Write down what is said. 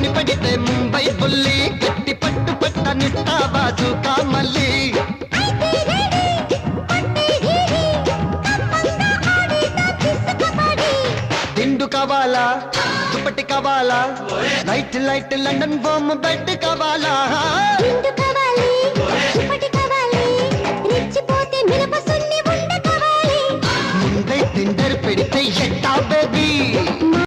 పని పడితే ముంబై బుల్లి గట్టి పట్టు పట్టనిస్తా బాజుకా మళ్ళీ దిండు కావాలా దుప్పటి కావాలా లైట్ లైట్ లండన్ బొమ్మ బెడ్ కావాలా ముందే టెండర్ పెడితే ఎట్టా బేబీ